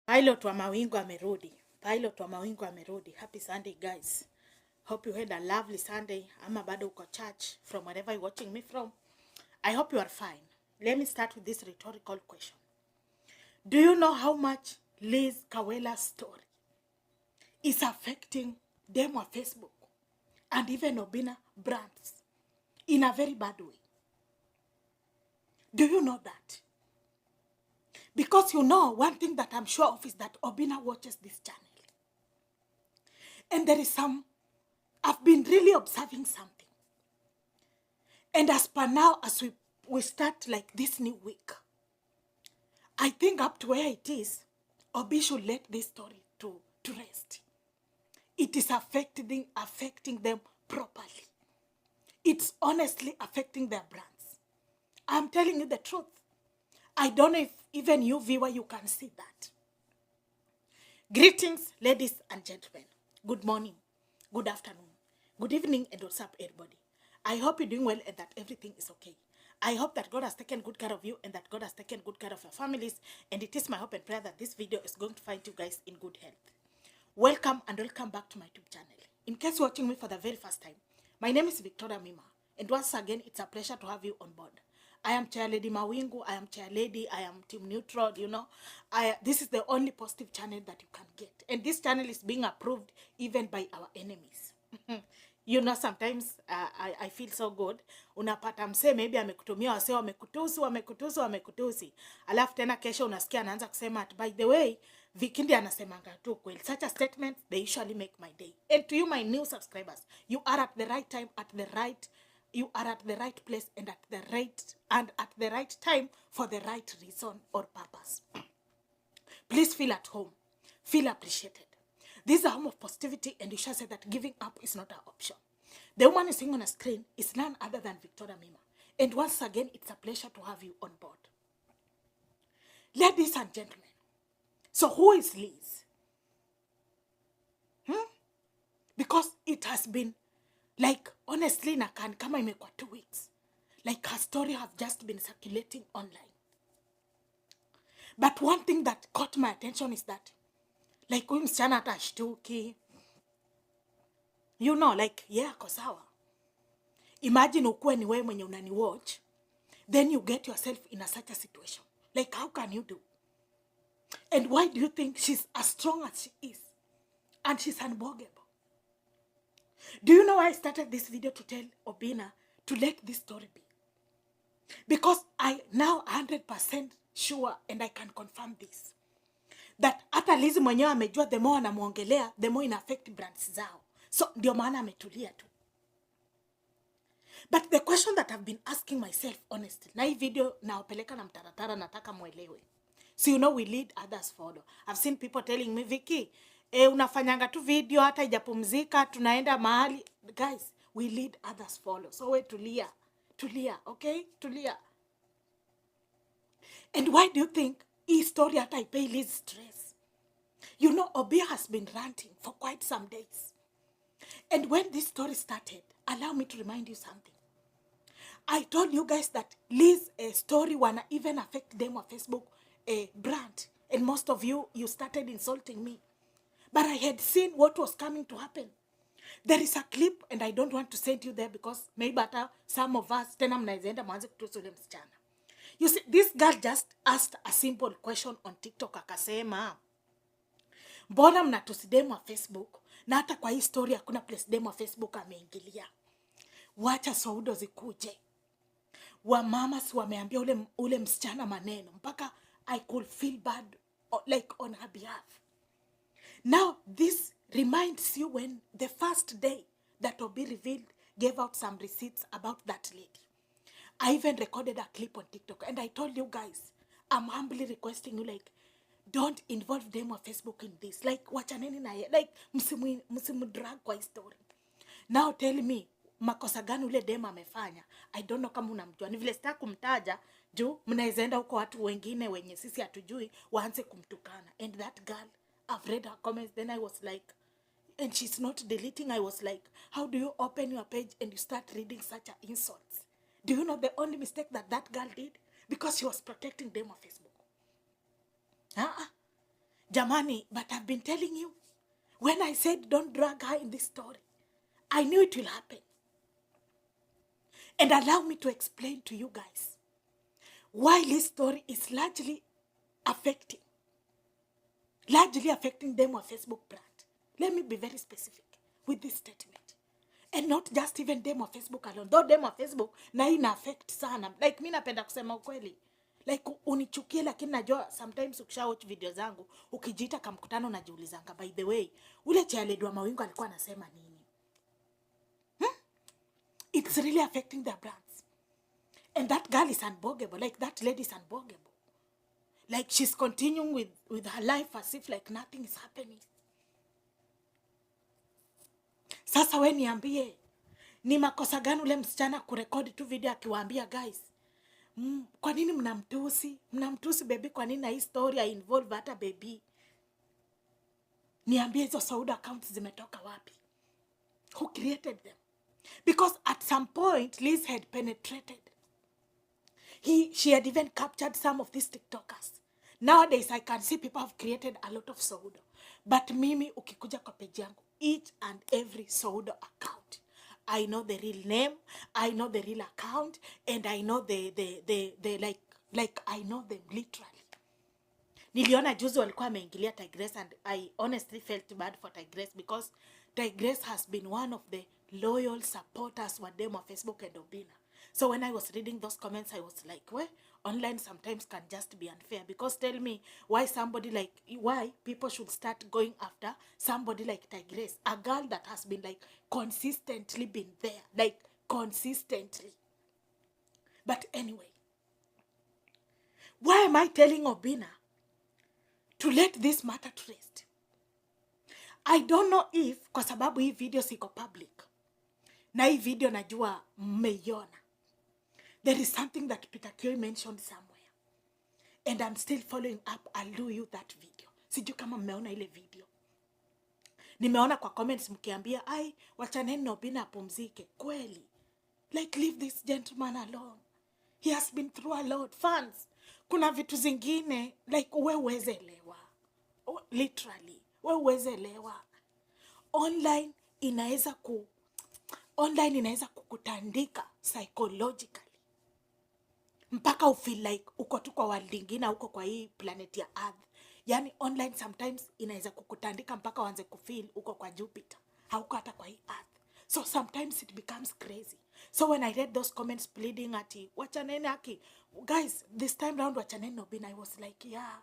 Pilot wa mawingu amerudi. Pilot wa mawingu amerudi. Happy Sunday, guys. Hope you had a lovely Sunday. Ama bado uko church from wherever you're watching me from. I hope you are fine. Let me start with this rhetorical question. Do you know how much Lizz Kawela's story is affecting Dem Wa Facebook and even Obinna brands in a very bad way? Do you know that? Because you know, one thing that I'm sure of is that Obinna watches this channel. And there is I've been really observing something. And as per now, as we start like this new week, I think up to where it is, Obi should let this story to rest. It is affecting them properly. It's honestly affecting their brands. I'm telling you the truth. I don't know if even you viewer, you can see that. Greetings, ladies and gentlemen. Good morning, good afternoon, good evening, and what's up, everybody. I hope you're doing well and that everything is okay. I hope that God has taken good care of you and that God has taken good care of your families. And it is my hope and prayer that this video is going to find you guys in good health. Welcome and welcome back to my YouTube channel. In case you're watching me for the very first time, my name is Victoria Mima. And once again, it's a pleasure to have you on board. I am Chair Lady Mawingu, I am Chair Lady, I am Team Neutral, you know. This is the only positive channel that you can get. And this channel is being approved even by our enemies. You know, sometimes I feel so good. Unapata mse, maybe amekutumia wase wamekutusi. Alafu tena kesho unasikia anaanza kusema, by the way, Vikindi anasemanga tu kweli. Such a statement, they usually make my day. And to you, my new subscribers, you are at the right time, you are at the right place and at the right time for the right reason or purpose. Please feel at home. Feel appreciated. This is a home of positivity, and you shall say that giving up is not an option. The woman is seeing on a screen is none other than Victoria Mima. And once again, it's a pleasure to have you on board. Ladies and gentlemen, so who is Lizz? Because it has been like, honestly, nakan kama imekuwa 2 weeks. Like her story have just been circulating online. But one thing that caught my attention is that, like, huyu msichana hata ashtuki. You know, like, yeah, kosawa. Imagine ukuwe ni wewe mwenye unani watch. Then you get yourself in such a situation. Like, how can you do? And why do you think she's as strong as she is? And she's unbogable. Do you know why I started this video to tell Obinna to let this story be? Because I now 100% sure and I can confirm this. That hata Lizz mwenyewe amejua the more anamuongelea, the more ina affect brands zao. So ndio maana ametulia tu. But the question that I've been asking myself honestly, na hii video naopeleka na mtaratara nataka muelewe. So you know we lead, others follow. I've seen people telling me, Vicky, unafanyanga tu video hata ijapumzika, tunaenda mahali. Guys, we lead, others follow. So we tulia, okay? Tulia. And why do you think hii story hata ipei Lizz stress? You know, Obi has been ranting for quite some days. And when this story started, allow me to remind you something. I told you guys that Lizz story wanna even affect Dem Wa Facebook brand. And most of you started insulting me. But I had seen what was coming to happen. There is a clip, and I don't want to send you there because maybe some of us, tena mnaezaenda mwanze kutusi ule msichana. You see, this girl just asked a simple question on TikTok, akasema, mbona mnatusi Dem Wa Facebook, na hata kwa hii story hakuna place Dem Wa Facebook ameingilia. Wacha saudo zikuje. Wamama si wameambia ule msichana maneno, mpaka I could feel bad, like on her behalf. Now, this reminds you when the first day that Obi gave out some receipts about that lady. I even recorded a clip on TikTok, and I told you guys, I'm humbly requesting you, like, don't involve Dem Wa Facebook in this. Like, wachaneni na ye. Like, msimu drag kwa story. Now tell me, makosa gani ule Dem amefanya? I don't know kama unamjua. Ni vile sitaki kumtaja, juu mnaezaenda huko watu wengine wenye sisi hatujui waanze kumtukana. And that girl, I've read her comments, then I was like, and she's not deleting. I was like, how do you open your page and you start reading such insults? Do you know the only mistake that girl did? Because she was protecting Dem Wa Facebook. Jamani, but I've been telling you, when I said don't drag her in this story, I knew it will happen. And allow me to explain to you guys why this story is largely affecting Dem Wa Facebook brand. Let me be very specific with this statement. And not just even Dem Wa Facebook alone. Though Dem Wa Facebook na ina affect sana. Like mi napenda kusema ukweli. Like unichukie lakini najua sometimes ukisha watch video zangu ukijiita kamkutano najiulizanga, by the way, ule Chaledwa Mawingu alikuwa anasema nini? It's really affecting their brands. And that girl is unbogable. Like that lady is unbogable. Like she's continuing with her life as if like nothing is happening. Sasa we niambie, ni makosa gani ule msichana kurekodi tu video akiwaambia guys, kwa nini mnamtusi? Mnamtusi baby, kwa nini na hii story I involve hata baby? Niambie hizo Sauda accounts zimetoka wapi? Who created them? Because at some point Lizz had penetrated. She had even captured some of these TikTokers. Nowadays I can see people have created a lot of Sauda. But mimi ukikuja kwa page yangu, each and every Sauda account, I know the real name, I know the real account, and I know the like I know them literally. Niliona juzi walikuwa wameingilia Tigress, and I honestly felt bad for Tigress because Tigress has been one of the loyal supporters wa Dem Wa Facebook and Obinna. So when I was reading those comments, I was like, well, online sometimes can just be unfair. Because tell me why people should start going after somebody like Tigress, a girl that has been like consistently been there, like consistently. But anyway, why am I telling Obinna to let this matter to rest? I don't know if, kwa sababu hii video siko public, na hii video najua mmeiona, there is something that Peter Kioi mentioned somewhere. And I'm still following up. I'll do you that video. Sijui kama mmeona ile video. Nimeona kwa comments mkiambia, ai, wachaneni na Obinna apumzike. Kweli. Like, leave this gentleman alone. He has been through a lot. Fans, kuna vitu zingine, like, we uweze elewa. Literally. We uweze elewa. Online inaweza kukutandika psychologically. Mpaka ufeel like uko tu kwa world ingine, uko kwa hii planet ya Earth. Yani online sometimes inaweza kukutandika mpaka uanze kufeel uko kwa Jupiter, hauko hata kwa hii Earth. So sometimes it becomes crazy. So when I read those comments pleading ati wachaneni haki, guys, this time round wachaneni na Obinna, I was like, yeah,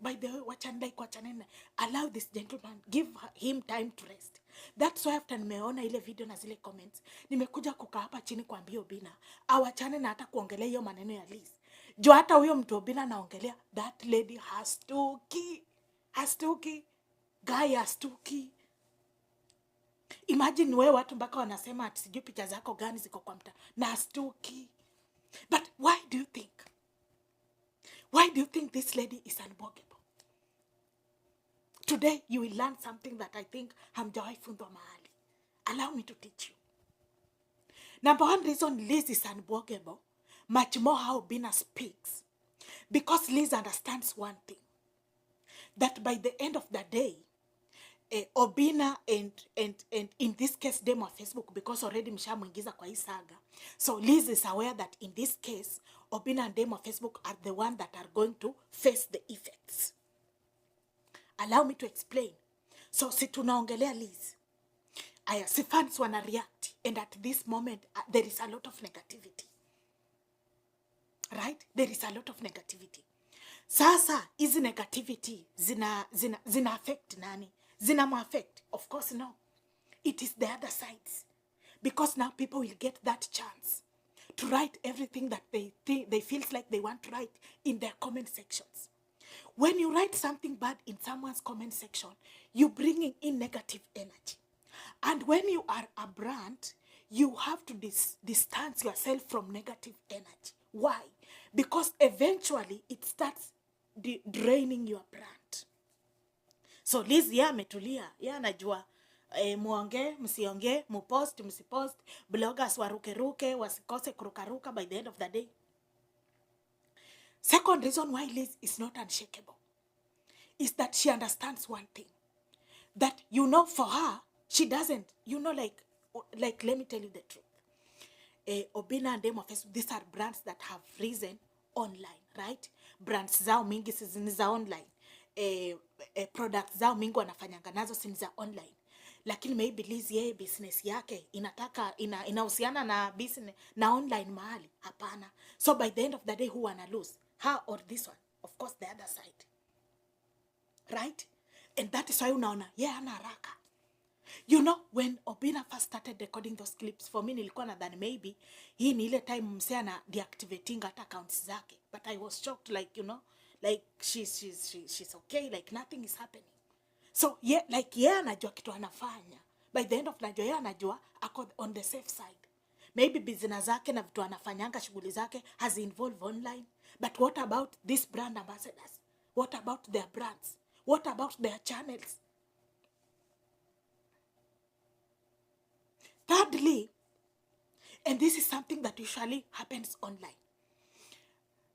by the way, wachaneni, allow this gentleman, give him time to rest. That's why after nimeona ile video na zile comments, nimekuja kukaa hapa chini kuambia Obinna awachane na hata kuongelea hiyo maneno ya Lizz. Jo hata huyo mtu Obinna naongelea, that lady hastuki. Guy hastuki. Imagine wewe watu mpaka wanasema ati sijui picha zako gani ziko kwa mta na hastuki. But why do you think this lady is unbogable? Today, you will learn something that I think hamjawahi funzwa mahali. Allow me to teach you. Number one reason Lizz is unbogable, much more how Obinna speaks. Because Lizz understands one thing. That by the end of the day, Obinna and in this case, Dem Wa Facebook, because already mshamuingiza kwa hii saga. So Lizz is aware that in this case, Obinna and Dem Wa Facebook are the one that are going to face the effects. Allow me to explain. So si tunaongelea Lizz. Aya, si fans wana react. And at this moment, there is a lot of negativity. Right? There is a lot of negativity. Sasa, hizi negativity zina affect nani? Zina ma-affect? Of course, no. It is the other sides. Because now people will get that chance to write everything that they feel like they want to write in their comment sections. When you write something bad in someone's comment section, you're bringing in negative energy. And when you are a brand, you have to distance yourself from negative energy. Why? Because eventually it starts draining your brand. So Lizz ya ametulia, ya anajua muonge, msionge, mupost, msipost, bloggers waruke wasikose kurukaruka by the end of the day. Second reason why Lizz is not unshakable is that she understands one thing. That, for her, she doesn't, like, let me tell you the truth. Obinna and Dem Wa, these are brands that have risen online, right? Brands zao mingi ni za online. Products zao mingi wanafanyanga nazo si za online. Lakini maybe Lizz yeye business yake inahusiana na business na online mahali. Hapana. So by the end of the day, who wanna lose? Her or this one? Of course, the other side. Right? And that is why unaona, ana haraka. When Obinna first started recording those clips, for me nilikuwa nadhani maybe hii ni ile time msee ana deactivating hata accounts zake. But I was shocked, like, like she's okay, like nothing is happening. So anajua kitu anafanya. By the end of the day, anajua ako on the safe side. Maybe business zake na vitu anafanyanga, shughuli zake has involved online. But what about these brand ambassadors? What about their brands? What about their channels? Thirdly, and this is something that usually happens online,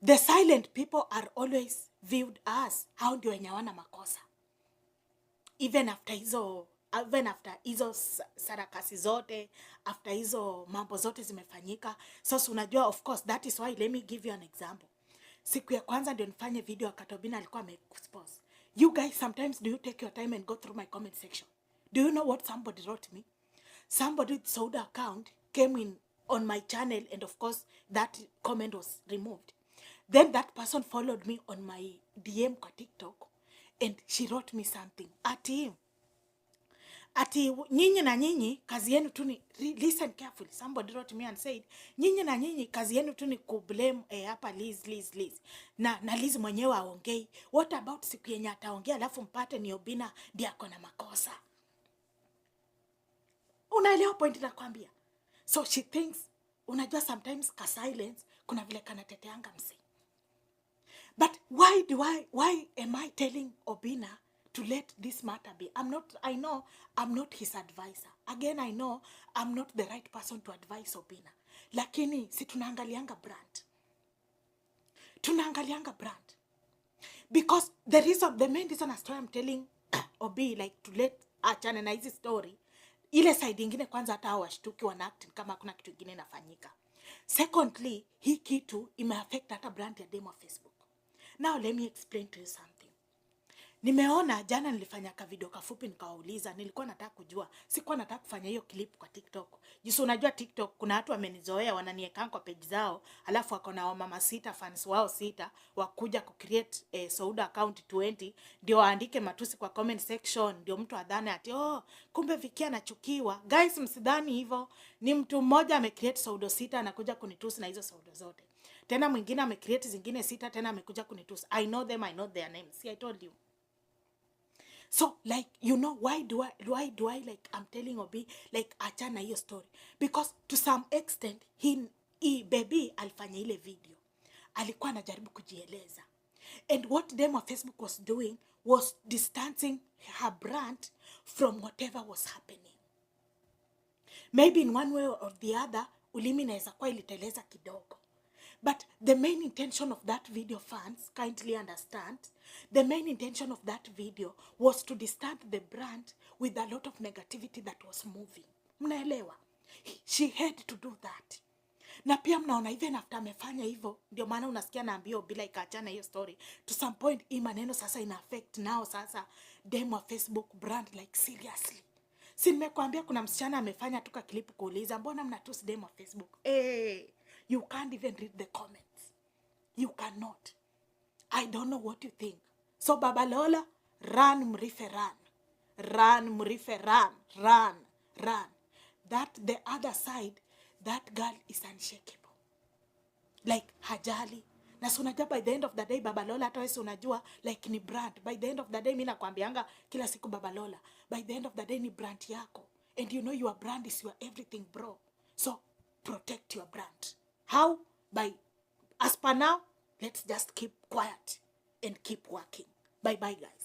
the silent people are always viewed as hao ndio wenye wana makosa. Even after hizo sarakasi zote, after hizo mambo zote zimefanyika. So unajua, of course, that is why, let me give you an example. Siku ya kwanza ndio nifanye video wakati Obinna alikuwa ameexpose. You guys, sometimes do you take your time and go through my comment section? Do you know what somebody wrote me? Somebody with Sauda account came in on my channel, and of course that comment was removed. Then that person followed me on my DM kwa TikTok, and she wrote me something. Ati nyinyi na nyinyi kazi yenu tu ni, listen carefully. Somebody wrote me and said, nyinyi na nyinyi kazi yenu tu ni kublame hapa Lizz. Na Lizz mwenyewe aongei. What about siku yenye ataongea alafu mpate ni Obinna ndiye ako na makosa? Unaelewa point nakwambia? So she thinks, unajua sometimes ka silence kuna vile kanateteanga msi. But why am I telling Obinna to let this matter be? I know I'm not his advisor. Again, I know I'm not the right person to advise Obinna. Lakini si tunaangalianga brand. Tunaangalianga brand. Because the main reason as to I'm telling Obi, like, to let achane na hizi story, ile side ingine kwanza hata hawashtuki wanact kama kuna kitu kingine inafanyika. Secondly, hii kitu imeaffect hata brand ya Dem Wa Facebook. Now let me explain to you something. Nimeona jana nilifanya ka video kafupi nikawauliza, nilikuwa nataka kujua, sikuwa nataka kufanya hiyo clip kwa TikTok. Jisu unajua TikTok kuna watu wamenizoea wananieka kwa page zao, alafu wako na mama 6 fans wao 6 wakuja ku create Sauda account 20 ndio waandike matusi kwa comment section, ndio mtu adhani ati kumbe Vicky anachukiwa. Guys, msidhani hivyo. Ni mtu mmoja amecreate Sauda 6 anakuja kunitusi na hizo Sauda zote. Tena mwingine amecreate zingine 6 tena amekuja kunitusi. I know them, I know their names. See, I told you. So, like, why do I like, I'm telling Obi, like, achana hiyo story. Because to some extent, baby alifanya ile video. Alikuwa anajaribu kujieleza. And what Dem Wa Facebook was doing was distancing her brand from whatever was happening. Maybe in one way or the other, ulimi inaweza kuwa iliteleza kidogo. But the main intention of that video, fans, kindly understand, the main intention of that video was to distance the brand with a lot of negativity that was moving. Mnaelewa? She had to do that. Na pia mnaona even after amefanya hivyo, ndio maana unasikia naambia Obi like achana hiyo story. To some point, hii maneno sasa ina affect now sasa Dem Wa Facebook brand, like seriously. Si nimekuambia kuna msichana amefanya tuka clip kuuliza, mbona mnatusi Dem Wa Facebook? You can't even read the comments. You cannot. I don't know what you think. So Baba Lola, run Mrife run. Run Mrife run. That the other side, that girl is unshakable. Like hajali. Na unajua by the end of the day Baba Lola hata wewe unajua like ni brand. By the end of the day mimi nakwambianga kila siku Baba Lola. By the end of the day ni brand yako. And you know your brand is your everything, bro. So protect your brand. How? As per now, let's just keep quiet and keep working. Bye-bye, guys.